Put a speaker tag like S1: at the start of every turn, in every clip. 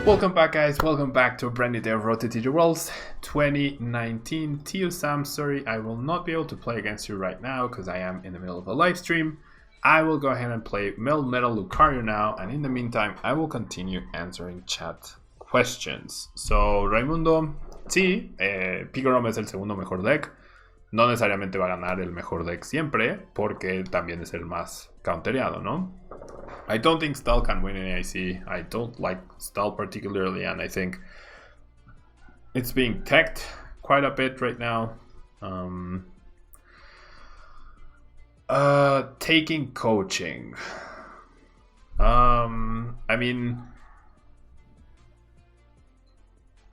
S1: Welcome back, guys. Welcome back to a brand new day of Road to TCG Worlds 2019. TU Sam, sorry, I will not be able to play against you right now because I am in the middle of a live stream. I will go ahead and play Melmetal Lucario now, and in the meantime, I will continue answering chat questions. So, Raimundo, sí, Pigrom es el segundo mejor deck. No necesariamente va a ganar el mejor deck siempre, porque también es el más countereado, ¿no? I don't think Stall can win in AIC. I don't like Stall particularly, and I think it's being teched quite a bit right now. Taking coaching. I mean,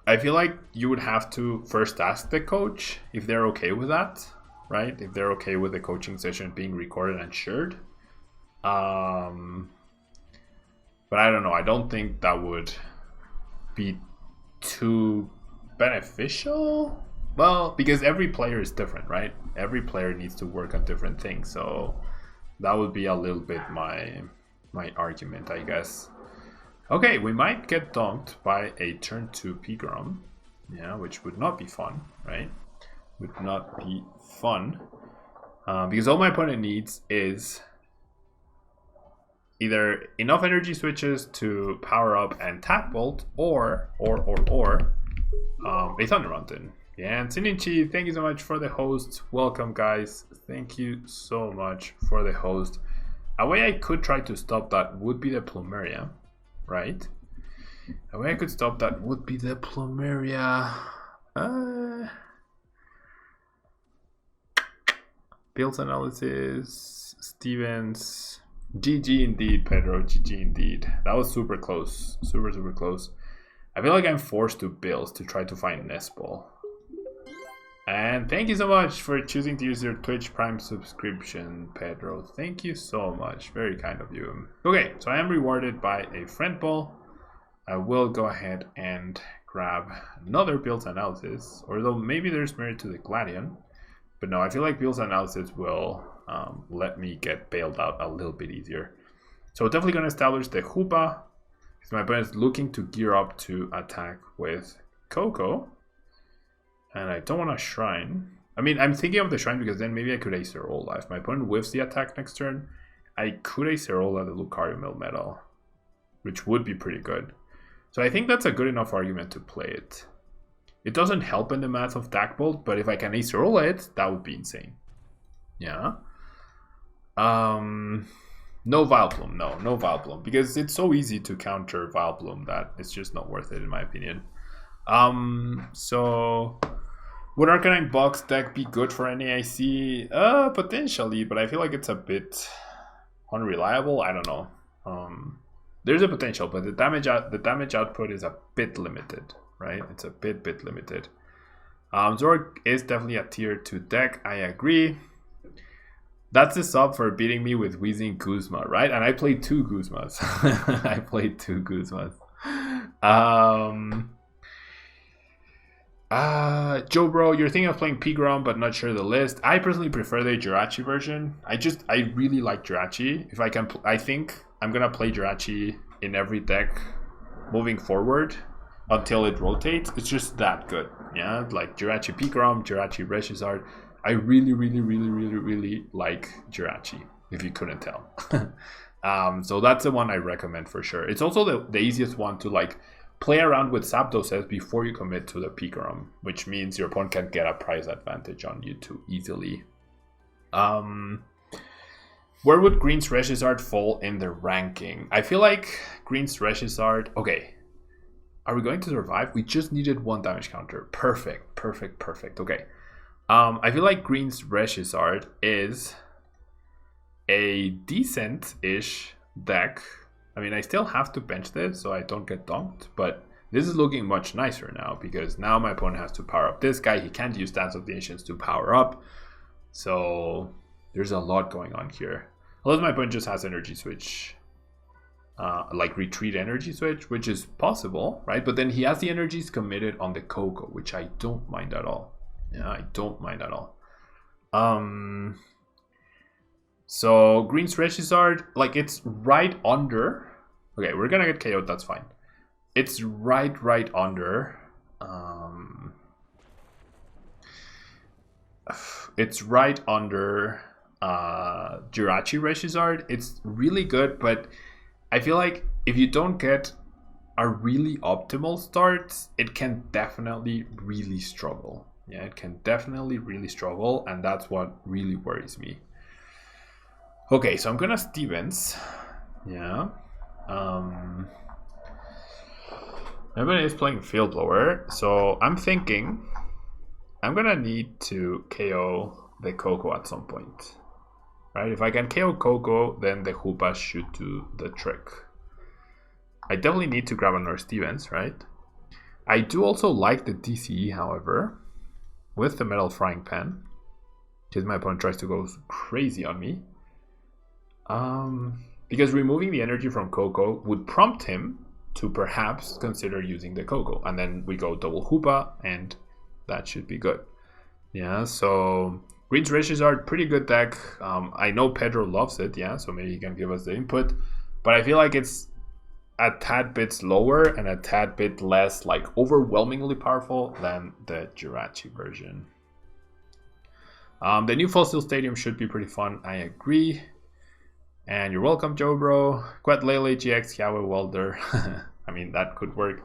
S1: I feel like you would have to first ask the coach if they're okay with that, right? If they're okay with the coaching session being recorded and shared. But I don't know. I don't think that would be too beneficial. Well, because every player is different, right? Every player needs to work on different things. So that would be a little bit my argument, I guess. Okay, we might get dunked by a turn 2 Pigrom. Yeah, which would not be fun, right? Would not be fun. Because all my opponent needs is either enough energy switches to power up and tap bolt, or a Thunder Mountain. Yeah, and Sinichi, thank you so much for the host. Welcome, guys. Thank you so much for the host. A way I could try to stop that would be the Plumeria, right? A way I could stop that would be the Plumeria. Build analysis, Stevens. GG indeed, Pedro. GG indeed. That was super close. Super close. I feel like I'm forced to build to try to find Nespal. And thank you so much for choosing to use your Twitch Prime subscription, Pedro. Thank you so much. Very kind of you. Okay, so I am rewarded by a friend ball. I will go ahead and grab another build analysis. Although maybe there's merit to the Gladion. But no, I feel like build analysis will let me get bailed out a little bit easier. So definitely going to establish the Hoopa, because my opponent is looking to gear up to attack with Coco. And I don't want to Shrine. I mean, I'm thinking of the Shrine because then maybe I could Acerola. If my opponent whiffs the attack next turn, I could Acerola the Lucario Melmetal, which would be pretty good. So I think that's a good enough argument to play it. It doesn't help in the math of Deck Bolt, but if I can Acerola it, that would be insane. Yeah. No Vileplume, no Vileplume, because it's so easy to counter Vileplume that it's just not worth it in my opinion. So would Arcanine Box deck be good for NAIC? Potentially, but I feel like it's a bit unreliable. I don't know. There's a potential, but the damage output is a bit limited, right? It's a bit limited. Zork is definitely a tier 2 deck. I agree. That's the sub for beating me with Wheezing Guzma, right? And I played 2 Guzmas. I played 2 Guzmas. Joe Bro, you're thinking of playing Pigrom, but not sure the list. I personally prefer the Jirachi version. I really like Jirachi. If I can, I think I'm gonna play Jirachi in every deck moving forward until it rotates. It's just that good. Yeah, like Jirachi Pigrom, Jirachi Regigigas. I really like Jirachi, if you couldn't tell. So that's the one I recommend for sure. It's also the easiest one to like play around with Zapdoses before you commit to the Pigrom, which means your opponent can get a price advantage on you too easily. Where would Green's Regigigas fall in the ranking? I feel like Green's Regigigas... Okay. Are we going to survive? We just needed 1 damage counter. Perfect. Okay. I feel like Green's Regigigas is a decent-ish deck. I mean, I still have to bench this so I don't get dunked, but this is looking much nicer now because now my opponent has to power up this guy. He can't use Dance of the Ancients to power up. So there's a lot going on here. Unless my opponent just has energy switch, like retreat energy switch, which is possible, right? But then he has the energies committed on the Coco, which I don't mind at all. Yeah, I don't mind at all. So Green's Regigigas, like it's right under. Okay, we're gonna get KO'd, that's fine. it's right under. It's right under Jirachi Regizard. It's really good, but I feel like if you don't get a really optimal start, it can definitely really struggle. Yeah, it can definitely really struggle, and that's what really worries me. Okay, so I'm gonna Stevens. Yeah. Everybody is playing Field Blower, so I'm thinking I'm gonna need to KO the Coco at some point. Right? If I can KO Coco, then the Hoopa should do the trick. I definitely need to grab another Stevens, right? I do also like the DCE, however, with the Metal Frying Pan, because my opponent tries to go crazy on me. Because removing the energy from Coco would prompt him to perhaps consider using the Coco, and then we go double Hoopa, and that should be good. Yeah, so Green's Regizard, pretty good deck. I know Pedro loves it, yeah, so maybe he can give us the input, but I feel like it's a tad bit slower and a tad bit less like overwhelmingly powerful than the Jirachi version. The new Fossil Stadium should be pretty fun, I agree. And you're welcome, Joe Bro. Quetlele GX Yahweh Welder. I mean, that could work.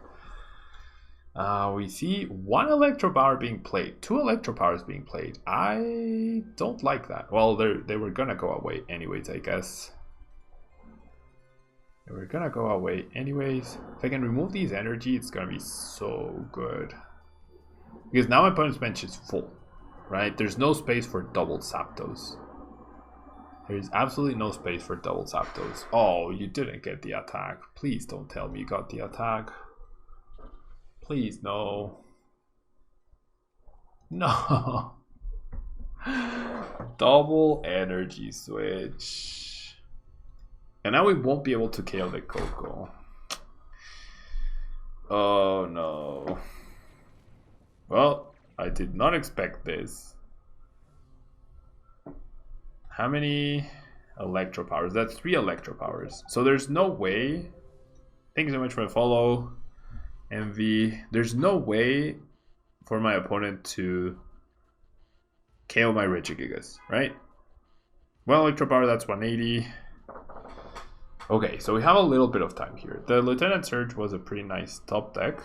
S1: We see one Electro Power being played, 2 Electro Powers being played. I don't like that. Well, they were gonna go away anyways, I guess. They were gonna go away anyways. If I can remove these energy, it's gonna be so good. Because now my opponent's bench is full, right? There's no space for double Zapdos. There's absolutely no space for double Zapdos. Oh, you didn't get the attack. Please don't tell me you got the attack. Please, no. No. Double energy switch. And now we won't be able to KO the Coco. Oh no. Well, I did not expect this. How many Electro Powers? That's 3 Electro Powers. So there's no way. Thank you so much for the follow, MV. There's no way for my opponent to KO my Regigigas, right? Well, Electro Power, that's 180. Okay, so we have a little bit of time here. The Lieutenant Surge was a pretty nice top deck.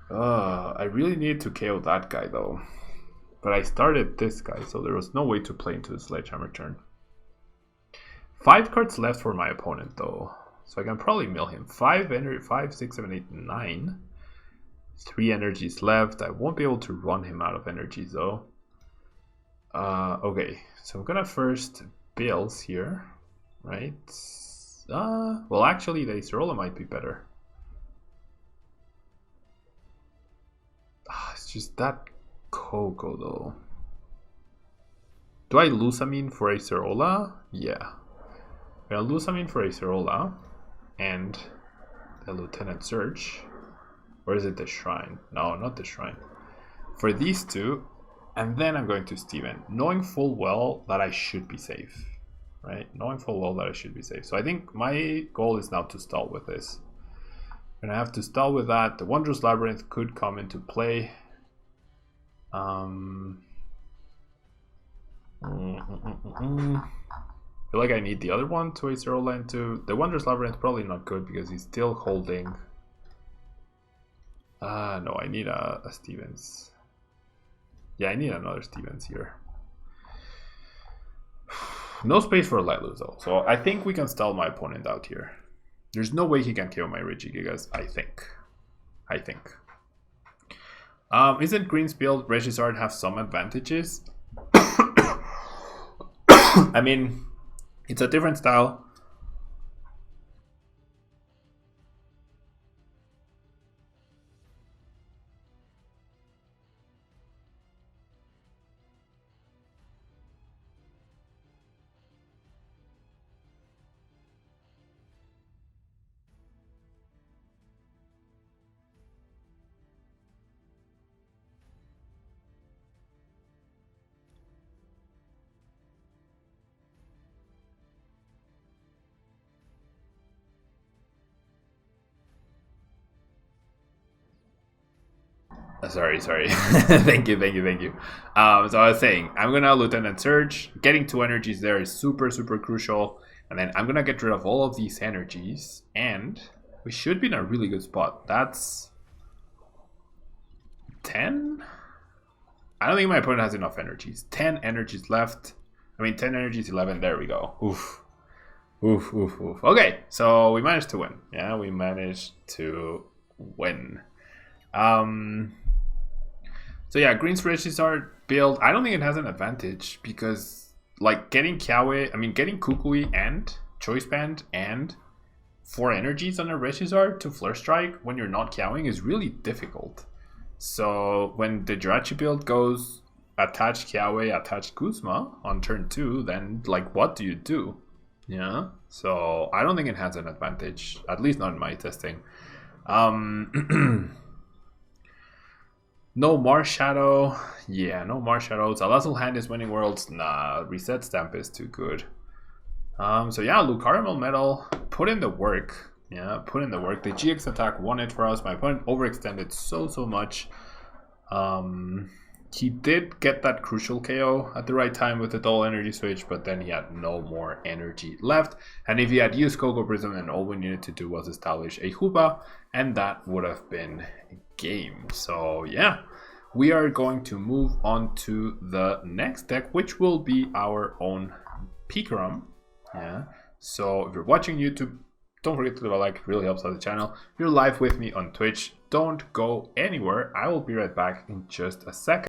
S1: I really needed to KO that guy though. But I started this guy, so there was no way to play into the Sledgehammer turn. 5 cards left for my opponent though. So I can probably mill him. 5, 6, 7, 8, 9. 3 energies left. I won't be able to run him out of energies though. Okay, so I'm gonna first Bills here, right? Well, actually, the Acerola might be better. It's just that Coco though. Do I Lusamine for Acerola? Yeah. I'm gonna Lusamine for Acerola and the Lieutenant Surge. Or is it the Shrine? No, not the Shrine. For these 2, and then I'm going to Steven, knowing full well that I should be safe. Right? Knowing full well that I should be safe. So I think my goal is now to stall with this. I'm gonna have to stall with that. The Wondrous Labyrinth could come into play. I feel like I need the other one to Acerola into. The Wondrous Labyrinth probably not good because he's still holding. No, I need a Stevens. Yeah, I need another Stevens here. No space for a let loose though, so I think we can stall my opponent out here. There's no way he can kill my Regigigas, I think. Isn't Green's build Regizard have some advantages? I mean, it's a different style. Sorry. Thank you. So I was saying, I'm gonna Lieutenant Surge. Getting 2 energies there is super crucial. And then I'm gonna get rid of all of these energies. And we should be in a really good spot. That's 10? I don't think my opponent has enough energies. 10 energies left. I mean, 10 energies, 11. There we go. Oof. Okay, so we managed to win. Yeah, we managed to win. So yeah, Green's Regigigas build, I don't think it has an advantage because like getting getting Kukui and Choice Band and 4 energies on a Regigigas to Flare Strike when you're not Kiaoing is really difficult. So when the Jirachi build goes attach Kiawe, attach Guzma on turn 2, then like what do you do? Yeah, so I don't think it has an advantage, at least not in my testing. No Marshadow. Yeah, no Marshadow. Salazzle Hand is winning worlds. Nah, Reset Stamp is too good. So yeah, Lucario Melmetal, put in the work. Yeah, put in the work. The GX attack won it for us. My opponent overextended so much. He did get that crucial KO at the right time with the double energy switch, but then he had no more energy left. And if he had used Coco Prism, then all we needed to do was establish a Hoopa, and that would have been game. So yeah, we are going to move on to the next deck, which will be our own Pikarom. Yeah, so if you're watching YouTube, don't forget to leave a like, it really helps out the channel. If you're live with me on Twitch, don't go anywhere. I will be right back in just a second.